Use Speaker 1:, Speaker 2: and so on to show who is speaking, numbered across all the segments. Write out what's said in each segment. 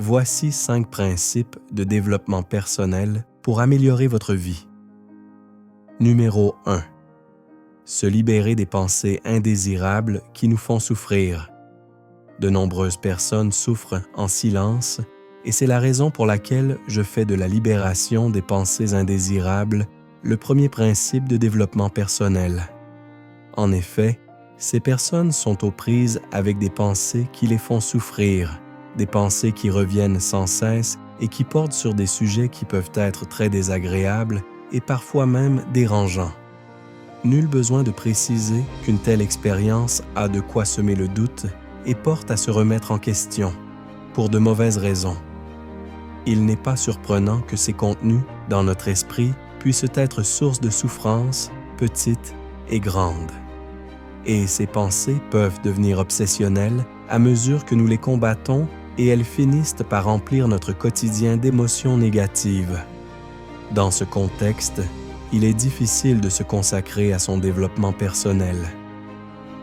Speaker 1: Voici 5 principes de développement personnel pour améliorer votre vie. Numéro 1. Se libérer des pensées indésirables qui nous font souffrir. De nombreuses personnes souffrent en silence et c'est la raison pour laquelle je fais de la libération des pensées indésirables le premier principe de développement personnel. En effet, ces personnes sont aux prises avec des pensées qui les font souffrir, des pensées qui reviennent sans cesse et qui portent sur des sujets qui peuvent être très désagréables et parfois même dérangeants. Nul besoin de préciser qu'une telle expérience a de quoi semer le doute et porte à se remettre en question, pour de mauvaises raisons. Il n'est pas surprenant que ces contenus, dans notre esprit, puissent être source de souffrances, petites et grandes. Et ces pensées peuvent devenir obsessionnelles à mesure que nous les combattons et elles finissent par remplir notre quotidien d'émotions négatives. Dans ce contexte, il est difficile de se consacrer à son développement personnel.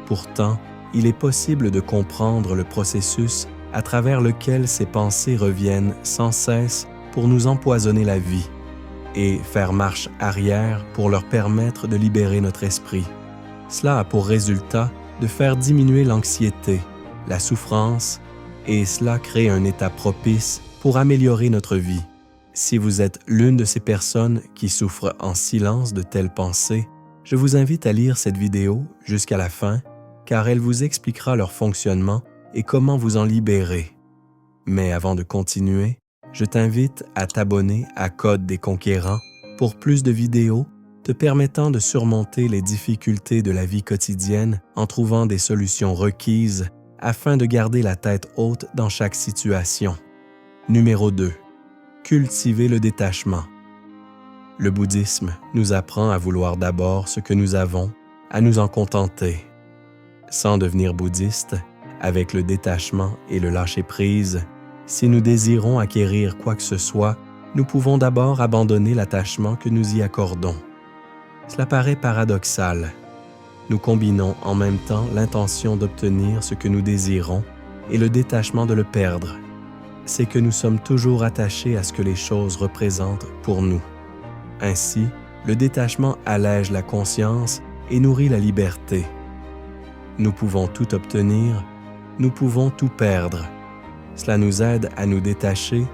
Speaker 1: Pourtant, il est possible de comprendre le processus à travers lequel ces pensées reviennent sans cesse pour nous empoisonner la vie et faire marche arrière pour leur permettre de libérer notre esprit. Cela a pour résultat de faire diminuer l'anxiété, la souffrance, et cela crée un état propice pour améliorer notre vie. Si vous êtes l'une de ces personnes qui souffrent en silence de telles pensées, je vous invite à lire cette vidéo jusqu'à la fin, car elle vous expliquera leur fonctionnement et comment vous en libérer. Mais avant de continuer, je t'invite à t'abonner à Code des Conquérants pour plus de vidéos te permettant de surmonter les difficultés de la vie quotidienne en trouvant des solutions requises afin de garder la tête haute dans chaque situation. Numéro 2. Cultiver le détachement. Le bouddhisme nous apprend à vouloir d'abord ce que nous avons, à nous en contenter. Sans devenir bouddhiste, avec le détachement et le lâcher-prise, si nous désirons acquérir quoi que ce soit, nous pouvons d'abord abandonner l'attachement que nous y accordons. Cela paraît paradoxal. Nous combinons en même temps l'intention d'obtenir ce que nous désirons et le détachement de le perdre. C'est que nous sommes toujours attachés à ce que les choses représentent pour nous. Ainsi, le détachement allège la conscience et nourrit la liberté. Nous pouvons tout obtenir, nous pouvons tout perdre. Cela nous aide à nous détacher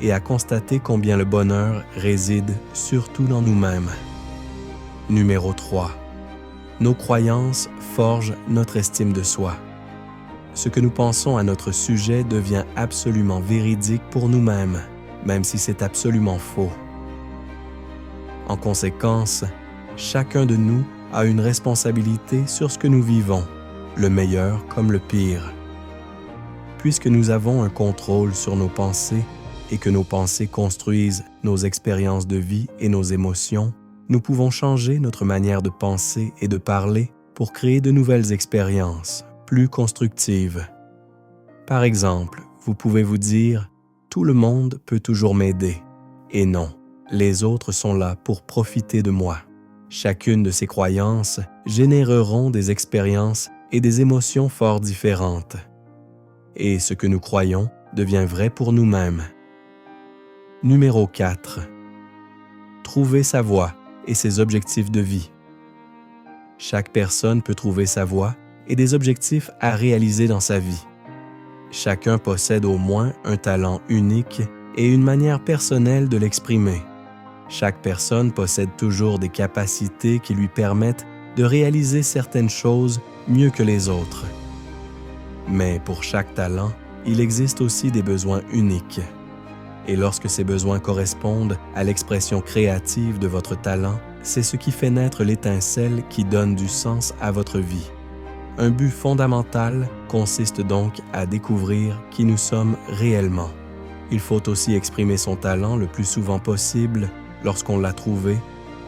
Speaker 1: et à constater combien le bonheur réside surtout dans nous-mêmes. Numéro 3. Nos croyances forgent notre estime de soi. Ce que nous pensons à notre sujet devient absolument véridique pour nous-mêmes, même si c'est absolument faux. En conséquence, chacun de nous a une responsabilité sur ce que nous vivons, le meilleur comme le pire. Puisque nous avons un contrôle sur nos pensées et que nos pensées construisent nos expériences de vie et nos émotions, nous pouvons changer notre manière de penser et de parler pour créer de nouvelles expériences, plus constructives. Par exemple, vous pouvez vous dire « Tout le monde peut toujours m'aider » et non, les autres sont là pour profiter de moi. Chacune de ces croyances généreront des expériences et des émotions fort différentes. Et ce que nous croyons devient vrai pour nous-mêmes. Numéro 4. Trouver sa voie et ses objectifs de vie. Chaque personne peut trouver sa voie et des objectifs à réaliser dans sa vie. Chacun possède au moins un talent unique et une manière personnelle de l'exprimer. Chaque personne possède toujours des capacités qui lui permettent de réaliser certaines choses mieux que les autres. Mais pour chaque talent, il existe aussi des besoins uniques. Et lorsque ces besoins correspondent à l'expression créative de votre talent, c'est ce qui fait naître l'étincelle qui donne du sens à votre vie. Un but fondamental consiste donc à découvrir qui nous sommes réellement. Il faut aussi exprimer son talent le plus souvent possible lorsqu'on l'a trouvé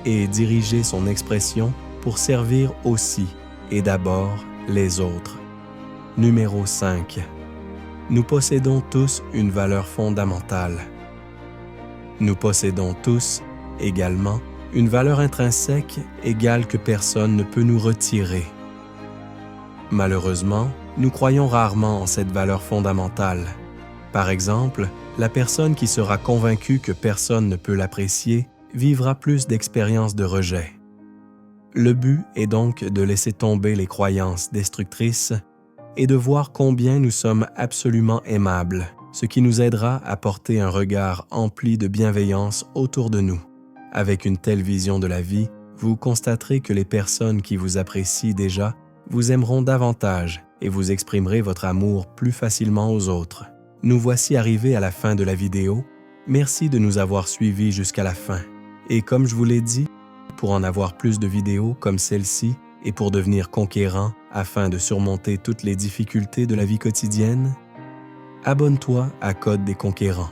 Speaker 1: et diriger son expression pour servir aussi et d'abord les autres. Numéro 5. Nous possédons tous une valeur fondamentale. Nous possédons tous, également, une valeur intrinsèque égale que personne ne peut nous retirer. Malheureusement, nous croyons rarement en cette valeur fondamentale. Par exemple, La personne qui sera convaincue que personne ne peut l'apprécier vivra plus d'expériences de rejet. Le but est donc de laisser tomber les croyances destructrices et de voir combien nous sommes absolument aimables, ce qui nous aidera à porter un regard empli de bienveillance autour de nous. Avec une telle vision de la vie, vous constaterez que les personnes qui vous apprécient déjà vous aimeront davantage et vous exprimerez votre amour plus facilement aux autres. Nous voici arrivés à la fin de la vidéo. Merci de nous avoir suivis jusqu'à la fin. Et comme je vous l'ai dit, pour en avoir plus de vidéos comme celle-ci et pour devenir conquérant afin de surmonter toutes les difficultés de la vie quotidienne, abonne-toi à Code des Conquérants.